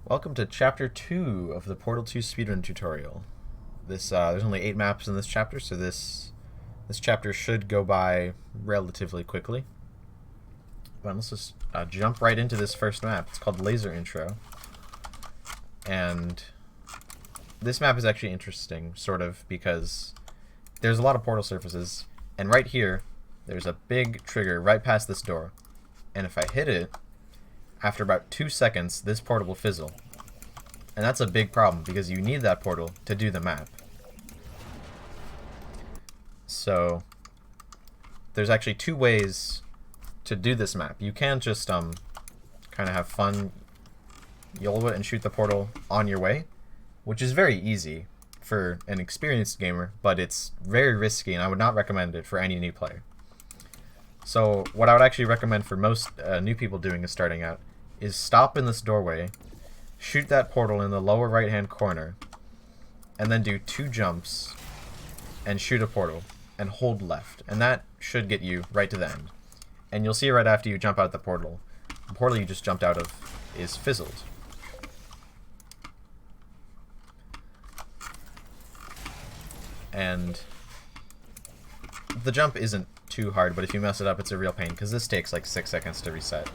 Welcome to Chapter 2 of the Portal 2 Speedrun tutorial. There's only 8 maps in this chapter, so this chapter should go by relatively quickly. But let's just jump right into this first map. It's called Laser Intro. And this map is actually interesting, sort of, because there's a lot of portal surfaces, and right here, there's a big trigger right past this door. And if I hit it, after about 2 seconds, this portal will fizzle. And that's a big problem, because you need that portal to do the map. So, there's actually 2 ways to do this map. You can just kind of have fun, YOLO it, and shoot the portal on your way, which is very easy for an experienced gamer, but it's very risky, and I would not recommend it for any new player. So what I would actually recommend for most new people doing is starting out is stop in this doorway, shoot that portal in the lower right hand corner, and then do 2 jumps and shoot a portal and hold left, and that should get you right to the end. And you'll see right after you jump out the portal you just jumped out of is fizzled. And the jump isn't too hard, but if you mess it up, it's a real pain, because this takes like 6 seconds to reset.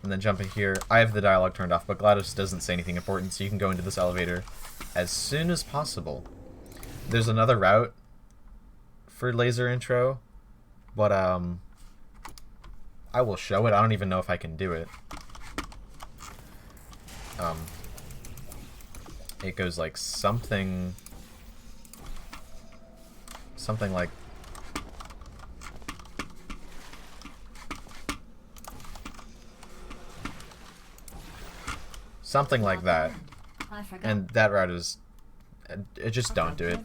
And then jumping here, I have the dialogue turned off, but GLaDOS doesn't say anything important, so you can go into this elevator as soon as possible. There's another route for Laser Intro, but I will show it. I don't even know if I can do it. It goes like something like that. And that route is just don't do it.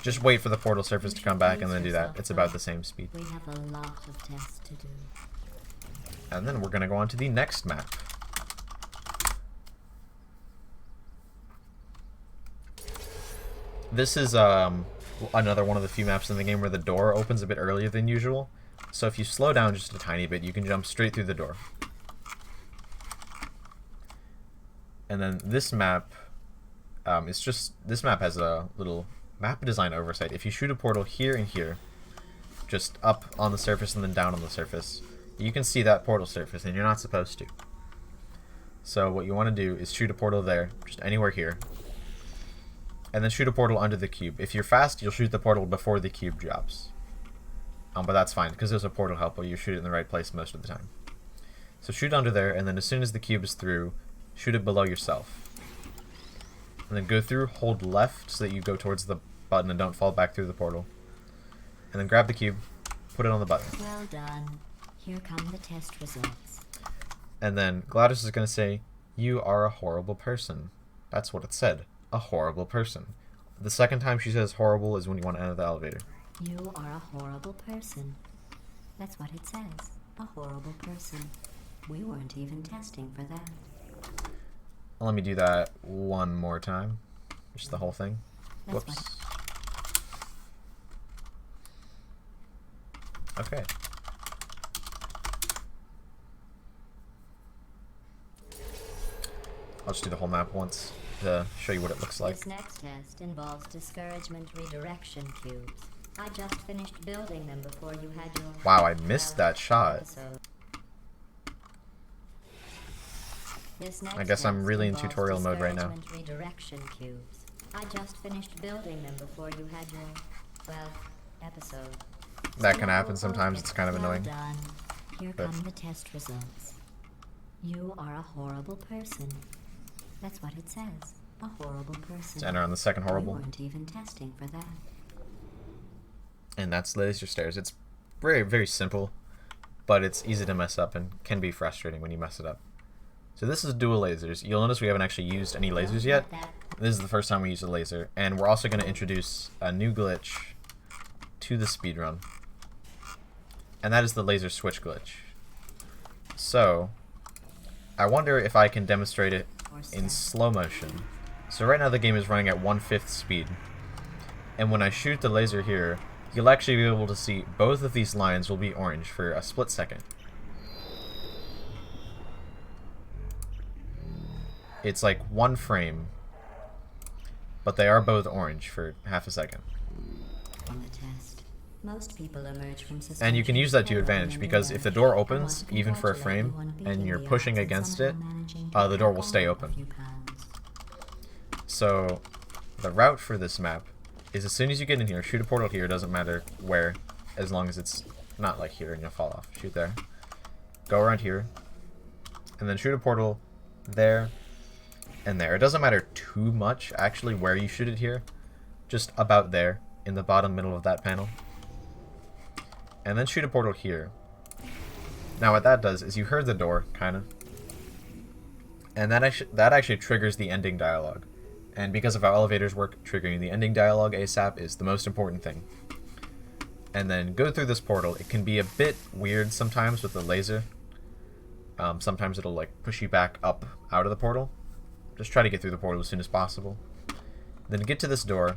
Just wait for the portal surface to come back and then do that. It's about the same speed. We have a lot of tests to do. And then we're gonna go on to the next map. This is another one of the few maps in the game where the door opens a bit earlier than usual. So if you slow down just a tiny bit, you can jump straight through the door. And then this map this map has a little map design oversight. If you shoot a portal here and here, just up on the surface and then down on the surface, you can see that portal surface, and you're not supposed to. So what you want to do is shoot a portal there, just anywhere here, and then shoot a portal under the cube. If you're fast, you'll shoot the portal before the cube drops. But that's fine, because there's a portal helper. You shoot it in the right place most of the time. So shoot under there, and then as soon as the cube is through, shoot it below yourself. And then go through, hold left so that you go towards the button and don't fall back through the portal. And then grab the cube, put it on the button. Well done. Here come the test results. And then GLaDOS is going to say, "You are a horrible person." That's what it said. A horrible person. The second time she says horrible is when you want to enter the elevator. You are a horrible person. That's what it says. A horrible person. We weren't even testing for that. Let me do that one more time. Just the whole thing. That's Whoops. Okay. I'll just do the whole map once to show you what it looks like. This next test involves discouragement redirection cubes. I just finished building them before you had your... Wow, I missed that shot. episode. I guess I'm really in tutorial mode right now. Redirection cubes. I just finished building them before you had your, well, episode. That can happen sometimes. It's kind of Well annoying. done. Here But- come the test results. You are a horrible person. That's what it says. A horrible person. Let's enter on the second We horrible. weren't even testing for that. And that's Laser Stairs. It's very, very simple, but it's easy to mess up and can be frustrating when you mess it up. So this is dual lasers. You'll notice we haven't actually used any lasers yet. This is the first time we use a laser, and we're also going to introduce a new glitch to the speedrun, and that is the laser switch glitch. So I wonder if I can demonstrate it in slow motion. So right now the game is running at 1/5 speed, and when I shoot the laser here, you'll actually be able to see both of these lines will be orange for a split second. it's like 1 frame, but they are both orange for half a second. On the test, most people emerge from suspension And you can use that to your terribly advantage, because if the undernourished. door I opens, want to even for a congratulate frame, you on and beating you're the pushing odds and against somehow it, managing to the door pack will stay on a open. few pounds. So the route for this map is, as soon as you get in here, shoot a portal here, doesn't matter where, as long as it's not like here and you'll fall off. Shoot there. Go around here, and then shoot a portal there and there. It doesn't matter too much actually where you shoot it here, just about there in the bottom middle of that panel. And then shoot a portal here. Now what that does is, you heard the door, kind of, and that actually triggers the ending dialogue. And because of how elevators work, triggering the ending dialogue ASAP is the most important thing. And then go through this portal. It can be a bit weird sometimes with the laser. Sometimes it'll like push you back up out of the portal. Just try to get through the portal as soon as possible. Then get to this door,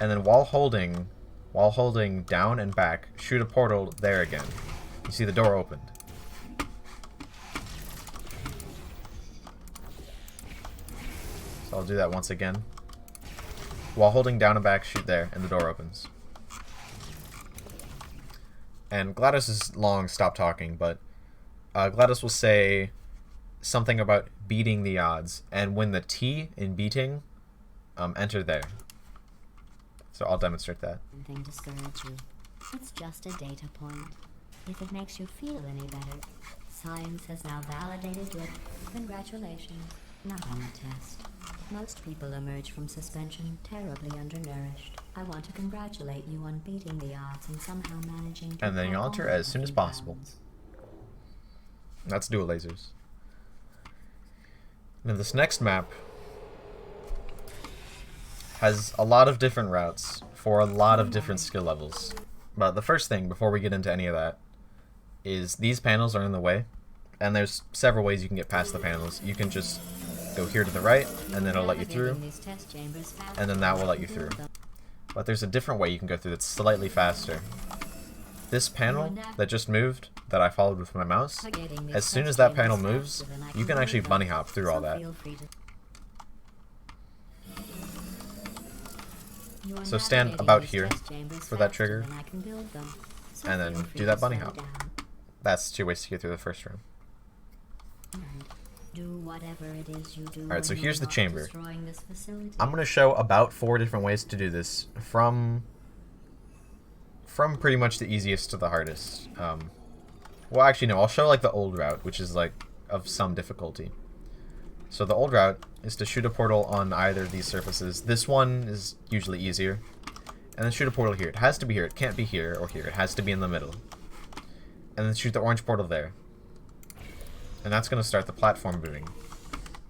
and then while holding down and back, shoot a portal there again. You see the door opened. So I'll do that once again. While holding down and back, shoot there, and the door opens. And GLaDOS has long stopped talking, but GLaDOS will say something about beating the odds, and when the T in beating, enter there. So I'll demonstrate that. Anything discourage you. It's just a data point. If it makes you feel any better, science has now validated your congratulations. Not on the test. Most people emerge from suspension terribly undernourished. I want to congratulate you on beating the odds and somehow managing to And then pack you'll enter on as a soon as few possible. pounds. That's dual lasers. Now this next map has a lot of different routes for a lot of different skill levels. But the first thing, before we get into any of that, is these panels are in the way. And there's several ways you can get past the panels. You can just go here to the right, and then it'll let you through. And then that will let you through. But there's a different way you can go through that's slightly faster. This panel that just moved, that I followed with my mouse, as soon as that panel moves, you can actually bunny hop through all that. So stand about here for that trigger, and then do that bunny hop. That's 2 ways to get through the first room. Alright, so here's the chamber. I'm going to show about 4 different ways to do this, from pretty much the easiest to the hardest. Well, actually, no, I'll show like the old route, which is like of some difficulty. So the old route is to shoot a portal on either of these surfaces. This one is usually easier. And then shoot a portal here. It has to be here. It can't be here or here. It has to be in the middle. And then shoot the orange portal there. And that's going to start the platform moving.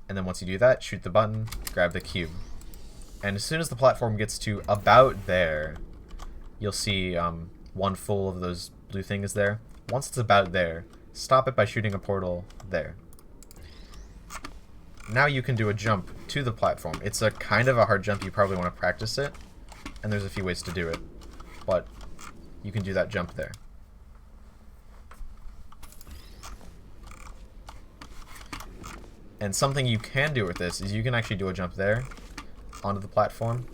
And then once you do that, shoot the button, grab the cube. And as soon as the platform gets to about there, you'll see one full of those blue things there. Once it's about there, stop it by shooting a portal there. Now you can do a jump to the platform. It's a kind of a hard jump. You probably want to practice it. And there's a few ways to do it. But you can do that jump there. And something you can do with this is you can actually do a jump there onto the platform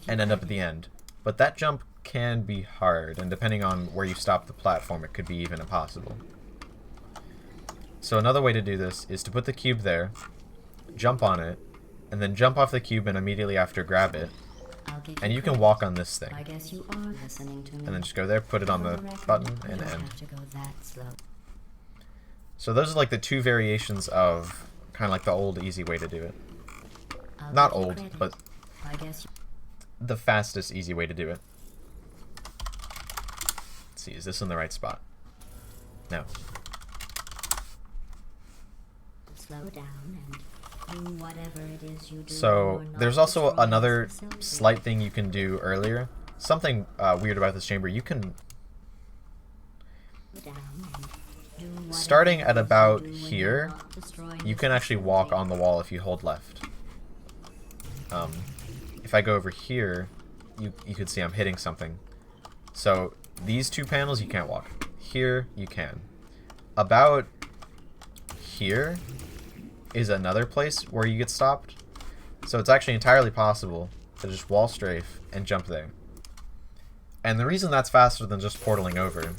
and end up at the end. But that jump can be hard, and depending on where you stop the platform, it could be even impossible. So another way to do this is to put the cube there, jump on it, and then jump off the cube and immediately after grab it. And you can walk on this thing. I guess you are listening to me. And then just go there, put it on the button, and end. So those are like the 2 variations of kind of like the old easy way to do it. Not old, but the fastest easy way to do it. Let's see, is this in the right spot? No. Slow down and do whatever it is you do. So there's also another slight thing you can do earlier. Something weird about this chamber. You can, starting at about here, you can actually walk on the wall if you hold left. If I go over here, you can see I'm hitting something. So these 2 panels you can't walk. Here you can. About here, is another place where you get stopped. So it's actually entirely possible to just wall strafe and jump there. And the reason that's faster than just portaling over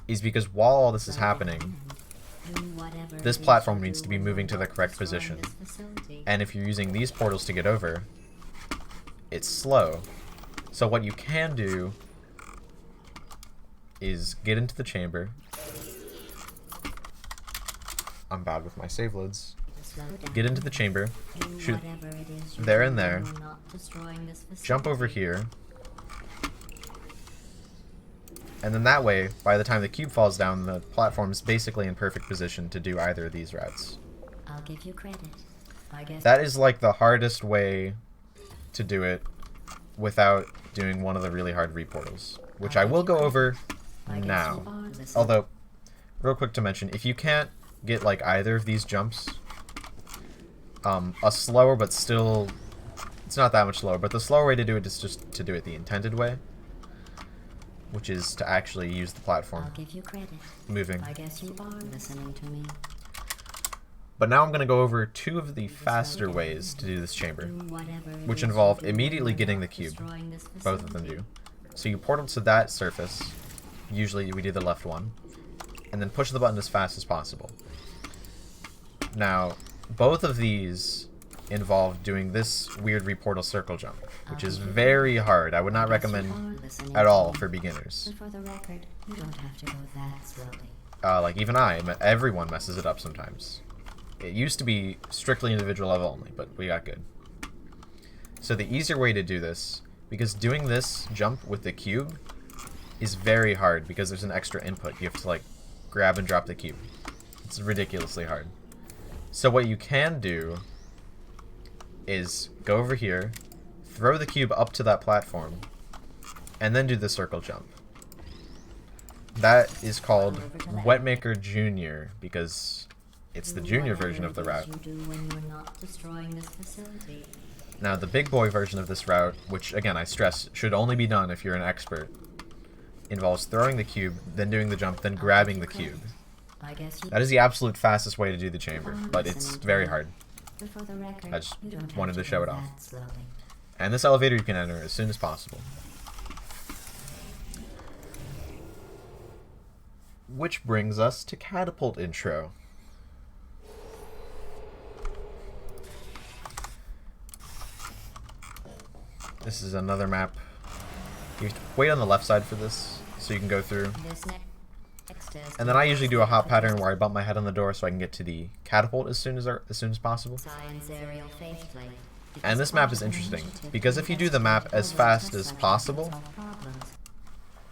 is because while all this is happening, this platform needs to be moving to the correct position. And if you're using these portals to get over, it's slow. So what you can do is get into the chamber. I'm bad with my save loads. Get into the chamber, shoot there and there, jump over here, and then that way, by the time the cube falls down, the platform is basically in perfect position to do either of these routes. I'll give you credit. I guess That is like the hardest way to do it without doing one of the really hard reportals, which I will go over now. Although, real quick to mention, if you can't get like either of these jumps, a slower but still, it's not that much slower, but the slower way to do it is just to do it the intended way, which is to actually use the platform I'll give you credit. moving. I guess you are listening to me. But now I'm going to go over two of the faster ways to do this chamber, which involve immediately getting the cube. Both of them do. So you portal to that surface, usually we do the left one, and then push the button as fast as possible. Now, both of these involve doing this weird reportal circle jump, which is very hard. I would not recommend at all for beginners. For the record, you don't have to go that slowly. Like even everyone messes it up sometimes. It used to be strictly individual level only, but we got good. So the easier way to do this, because doing this jump with the cube is very hard because there's an extra input. You have to like grab and drop the cube. It's ridiculously hard. So what you can do is go over here, throw the cube up to that platform, and then do the circle jump. That is called Wetmaker Junior because it's the junior version of the route. Now the big boy version of this route, which again I stress should only be done if you're an expert, involves throwing the cube, then doing the jump, then grabbing the cube. That is the absolute fastest way to do the chamber, but it's very hard. I just wanted to show it off. And this elevator you can enter as soon as possible. Which brings us to Catapult intro. This is another map. You have to wait on the left side for this, so you can go through. And then I usually do a hop pattern where I bump my head on the door so I can get to the catapult as soon as possible. And this map is interesting, because if you do the map as fast as possible,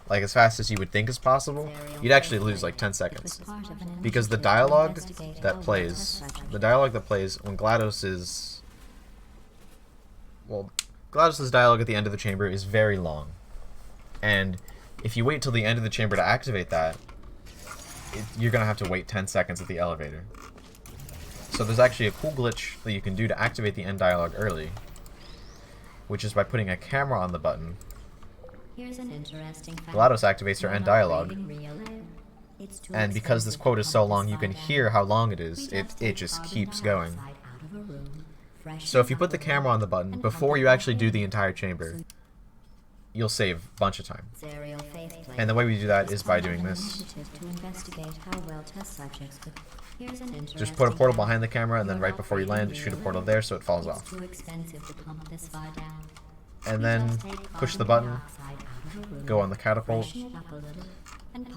like as fast as you would think is possible, you'd actually lose like 10 seconds. Because the dialogue that plays when GLaDOS is... Well, GLaDOS' dialogue at the end of the chamber is very long. And if you wait till the end of the chamber to activate that, you're going to have to wait 10 seconds at the elevator. So there's actually a cool glitch that you can do to activate the end dialogue early, which is by putting a camera on the button. Here's an interesting fact. GLaDOS activates her end dialogue, and because this quote is so long, you can hear how long it is. It just keeps going. So if you put the camera on the button before you actually do the entire chamber, you'll save a bunch of time. And the way we do that is by doing this. Just put a portal behind the camera, and then right before you land, shoot a portal there so it falls off. And then push the button, go on the catapult,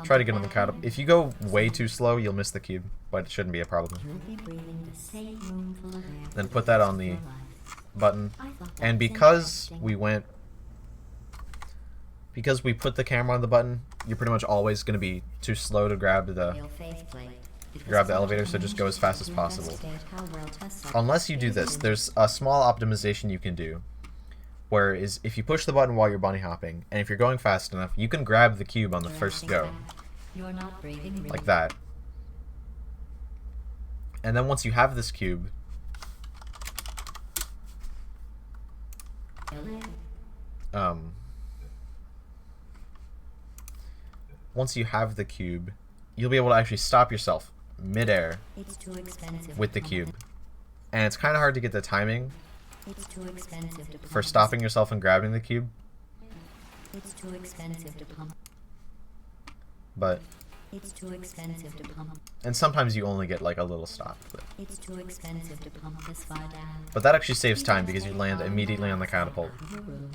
try to get on the catapult. If you go way too slow, you'll miss the cube, but it shouldn't be a problem. Then put that on the button, and because we put the camera on the button, you're pretty much always going to be too slow to grab the elevator, so just go as fast as possible. Unless you do this, there's a small optimization you can do, whereas if you push the button while you're bunny hopping, and if you're going fast enough, you can grab the cube on the first go, like that. And then once you have this cube, once you have the cube, you'll be able to actually stop yourself midair It's too expensive with to the pump cube. And it's kind of hard to get the timing It's too expensive to pump for stopping yourself and grabbing the cube, It's too expensive to pump. but It's too expensive to pump. and sometimes you only get like a little stop. It's too expensive to pump this far down. But that actually saves time because you land immediately on the catapult. Out of the room,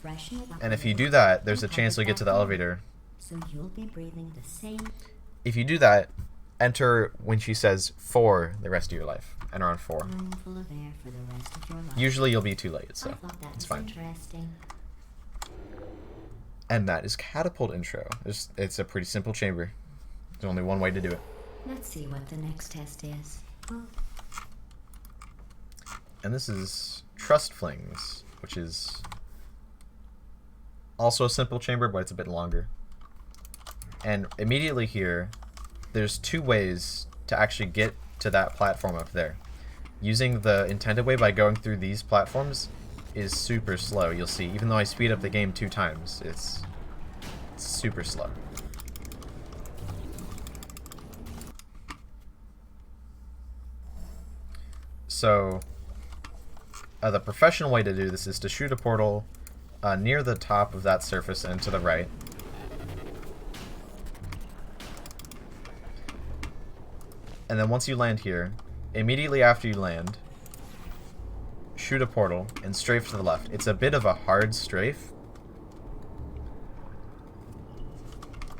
freshen it up And a if you little, do that, there's a and chance come you'll get to the back in. elevator. So you'll be breathing the same. If you do that, enter when she says 4 the rest of your life. Enter on 4. Room full of air for the rest of your life. Usually you'll be too late, so I thought that it's was fine. interesting. And that is Catapult intro. It's a pretty simple chamber. There's only one way to do it. Let's see what the next test is. And this is Trust Flings, which is also a simple chamber, but it's a bit longer. And immediately here, there's 2 ways to actually get to that platform up there. Using the intended way by going through these platforms is super slow, you'll see. Even though I speed up the game 2 times, it's super slow. So, the professional way to do this is to shoot a portal near the top of that surface and to the right. And then once you land here, immediately after you land, shoot a portal and strafe to the left. It's a bit of a hard strafe.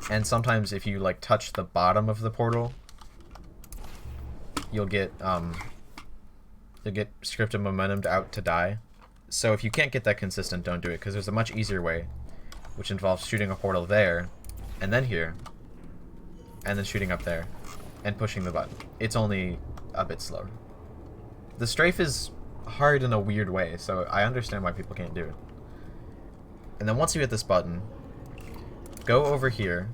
And sometimes if you like touch the bottom of the portal, you'll get scripted momentum out to die. So if you can't get that consistent, don't do it, because there's a much easier way, which involves shooting a portal there, and then here, and then shooting up there, and pushing the button. It's only a bit slower. The strafe is hard in a weird way, so I understand why people can't do it. And then once you hit this button, go over here,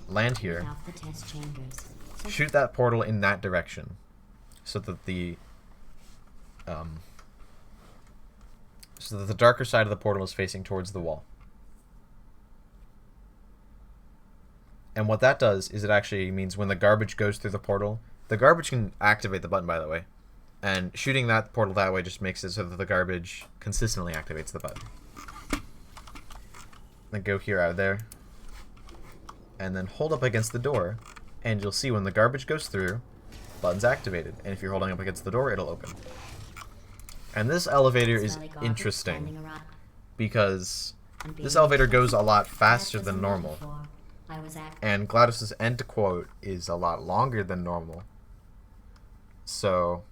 land here, Out the test chambers. So shoot that portal in that direction, so that the darker side of the portal is facing towards the wall. And what that does is it actually means when the garbage goes through the portal, the garbage can activate the button, by the way, and shooting that portal that way just makes it so that the garbage consistently activates the button. Then go here, out of there, and then hold up against the door, and you'll see when the garbage goes through, button's activated, and if you're holding up against the door, it'll open. And this elevator is smelly garbage interesting standing around because and being this elevator trusted. goes a lot faster That was than a normal, metaphor. I was and GLaDOS's end quote is a lot longer than normal. So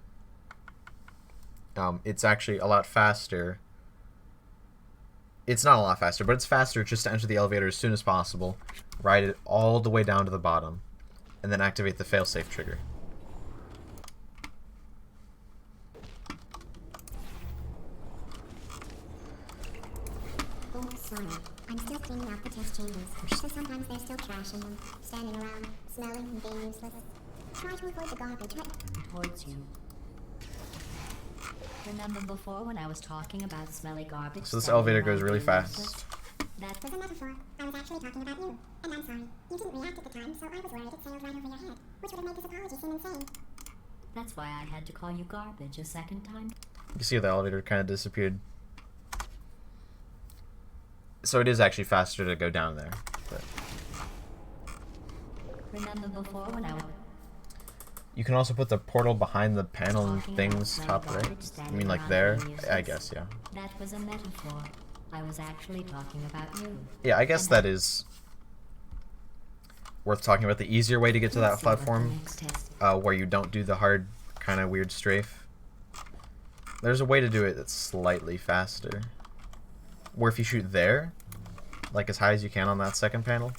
it's actually a lot faster. It's not a lot faster, but it's faster just to enter the elevator as soon as possible, ride it all the way down to the bottom, and then activate the failsafe trigger. Oh, sorry. I'm still cleaning out the test chambers, so sometimes there's still trash in them, standing around, smelling and being useless. Try to avoid the garbage, but towards you. Remember before when I was talking about smelly garbage? So this standing elevator around goes really being fast. useless? That was a metaphor. I was actually talking about you. And I'm sorry. You didn't react at the time, so I was worried it sailed right over your head, which would have made this apology seem insane. That's why I had to call you garbage a second time. You see how the elevator kind of disappeared. So it is actually faster to go down there. But Remember before when I was you can also put the portal behind the panel and talking things about smelly top garbage right. I standing mean, like around there. being I useless? guess, yeah. That was a metaphor. I was actually talking about you. Yeah, I guess And that is worth talking about. The easier way to get to that Let's see what the platform, next test- where you don't do the hard, kind of weird strafe. There's a way to do it that's slightly faster. Where if you shoot there, like as high as you can on that second panel,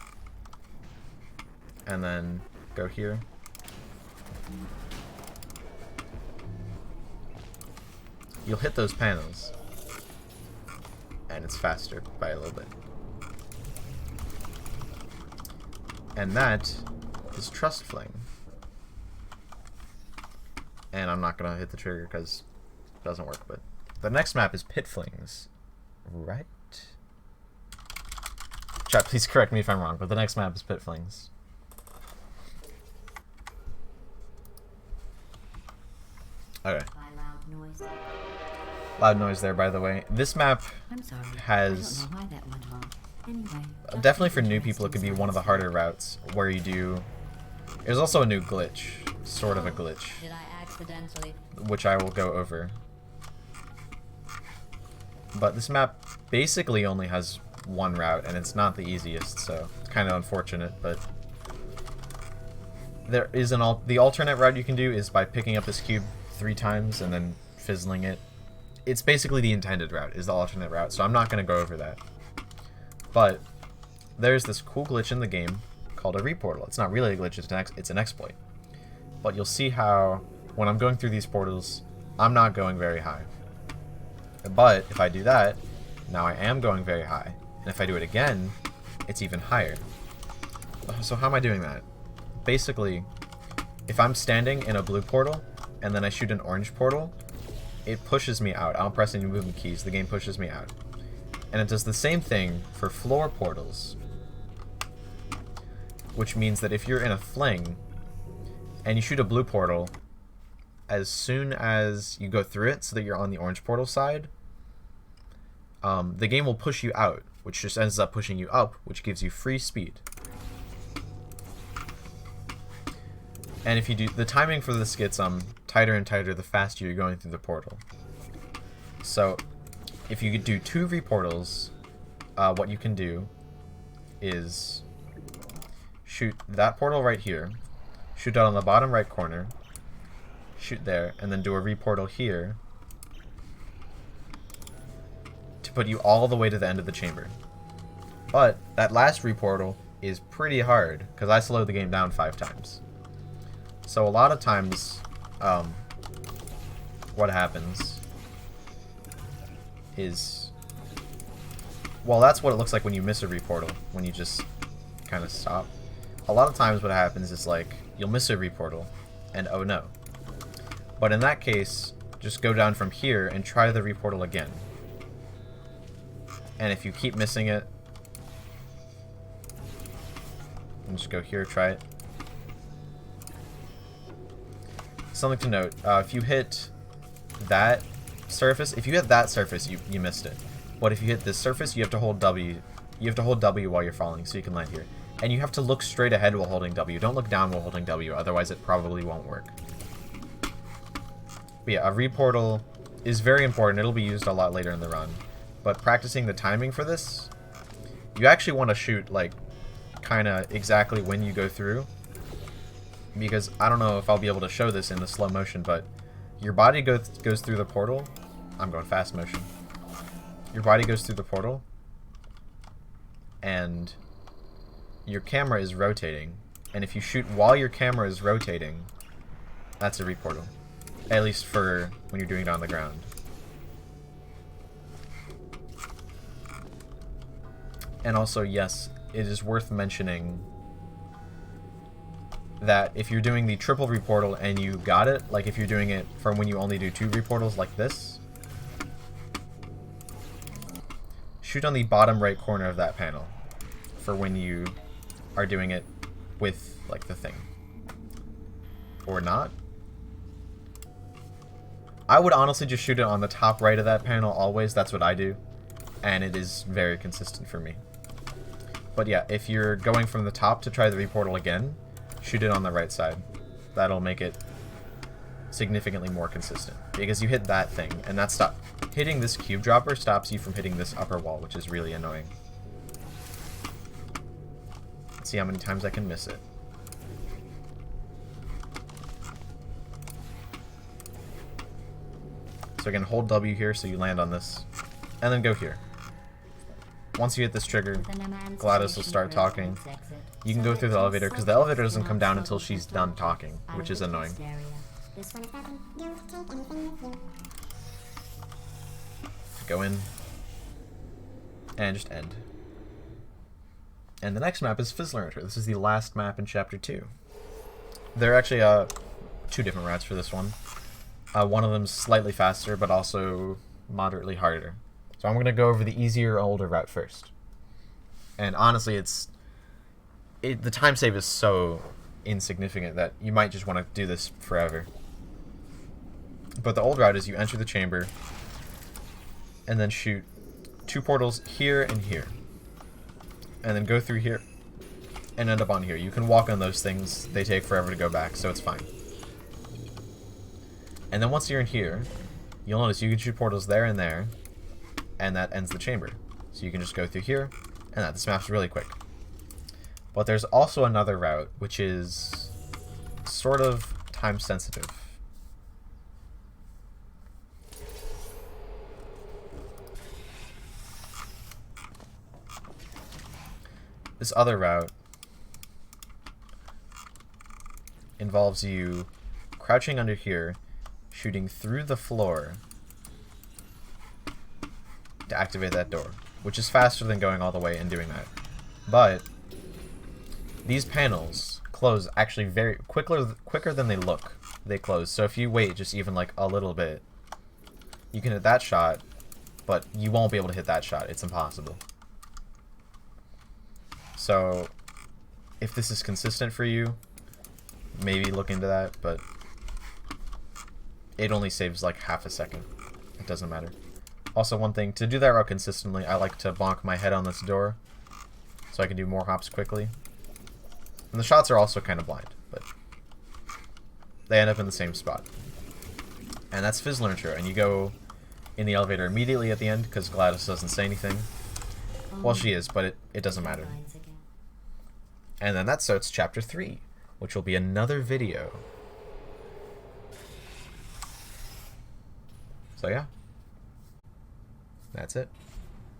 and then go here. You'll hit those panels, and it's faster by a little bit. And that is Trust Fling. And I'm not gonna hit the trigger because it doesn't work, but the next map is Pit Flings, right? Chat, please correct me if I'm wrong, but the next map is Pit Flings. Okay. by loud noise. Loud noise there, by the way. This map I'm sorry. has... I don't know why that went wrong. Anyway. Definitely for new people, it could be one of the harder routes where you do... There's also a new glitch. Sort of a glitch. Did I accidentally? Which I will go over. But this map basically only has one route, and it's not the easiest, so it's kind of unfortunate, but... There is the alternate route you can do is by picking up this cube 3 times and then fizzling it. It's basically the intended route, is the alternate route, so I'm not going to go over that. But there's this cool glitch in the game called a reportal. It's not really a glitch, it's an exploit. But you'll see how, when I'm going through these portals, I'm not going very high. But if I do that, now I am going very high. And if I do it again, it's even higher. So how am I doing that? Basically, if I'm standing in a blue portal, and then I shoot an orange portal, it pushes me out. I don't press any movement keys, the game pushes me out. And it does the same thing for floor portals. Which means that if you're in a fling, and you shoot a blue portal, as soon as you go through it so that you're on the orange portal side, the game will push you out, which just ends up pushing you up, which gives you free speed. And if you do, the timing for this gets tighter and tighter the faster you're going through the portal. So, if you do 2 reportals, what you can do is shoot that portal right here, shoot out on the bottom right corner, shoot there, and then do a reportal here to put you all the way to the end of the chamber. But that last reportal is pretty hard, because I slowed the game down 5 times. So a lot of times, what happens is, well, that's what it looks like when you miss a reportal, when you just kind of stop. A lot of times what happens is, like, you'll miss a reportal, and oh no. But in that case, just go down from here and try the reportal again. And if you keep missing it, and just go here, try it. Something to note, if you hit that surface, you missed it. But if you hit this surface, you have to hold W. You have to hold W while you're falling so you can land here. And you have to look straight ahead while holding W. Don't look down while holding W, otherwise it probably won't work. But yeah, a reportal is very important. It'll be used a lot later in the run. But practicing the timing for this, you actually want to shoot, like, kind of exactly when you go through. Because I don't know if I'll be able to show this in the slow motion, but your body goes through the portal. I'm going fast motion. Your body goes through the portal, and your camera is rotating. And if you shoot while your camera is rotating, that's a reportal. At least for when you're doing it on the ground. And also, yes, it is worth mentioning that if you're doing the triple reportal and you got it, like if you're doing it from when you only do 2 reportals like this, shoot on the bottom right corner of that panel for when you are doing it with, like, the thing. Or not. I would honestly just shoot it on the top right of that panel always, that's what I do, and it is very consistent for me. But yeah, if you're going from the top to try the reportal again, shoot it on the right side. That'll make it significantly more consistent. Because you hit that thing, and hitting this cube dropper stops you from hitting this upper wall, which is really annoying. Let's see how many times I can miss it. So again, hold W here so you land on this, and then go here. Once you hit this trigger, GLaDOS will start talking. You can go through the elevator, because the elevator doesn't come down until she's done talking, which is annoying. Go in, and just end. And the next map is Fizzler. This is the last map in Chapter 2. There are actually 2 different routes for this one. One of them's slightly faster, but also moderately harder. So I'm going to go over the easier, older route first. And honestly, the time save is so insignificant that you might just want to do this forever. But the old route is you enter the chamber and then shoot 2 portals here and here. And then go through here and end up on here. You can walk on those things. They take forever to go back, so it's fine. And then once you're in here, you'll notice you can shoot portals there and there, and that ends the chamber. So you can just go through here, and that. This map's really quick. But there's also another route, which is sort of time sensitive. This other route involves you crouching under here, shooting through the floor to activate that door, which is faster than going all the way and doing that. But these panels close actually very quicker than they look. They close. So if you wait just even like a little bit, you can hit that shot, but you won't be able to hit that shot. It's impossible. So if this is consistent for you, maybe look into that, but it only saves like half a second. It doesn't matter. Also, one thing, to do that route consistently, I like to bonk my head on this door so I can do more hops quickly. And the shots are also kind of blind, but they end up in the same spot. And that's Fizzle intro, and you go in the elevator immediately at the end because Gladys doesn't say anything. Well, she is, but it doesn't matter. And then that starts chapter 3, which will be another video. So yeah, that's it.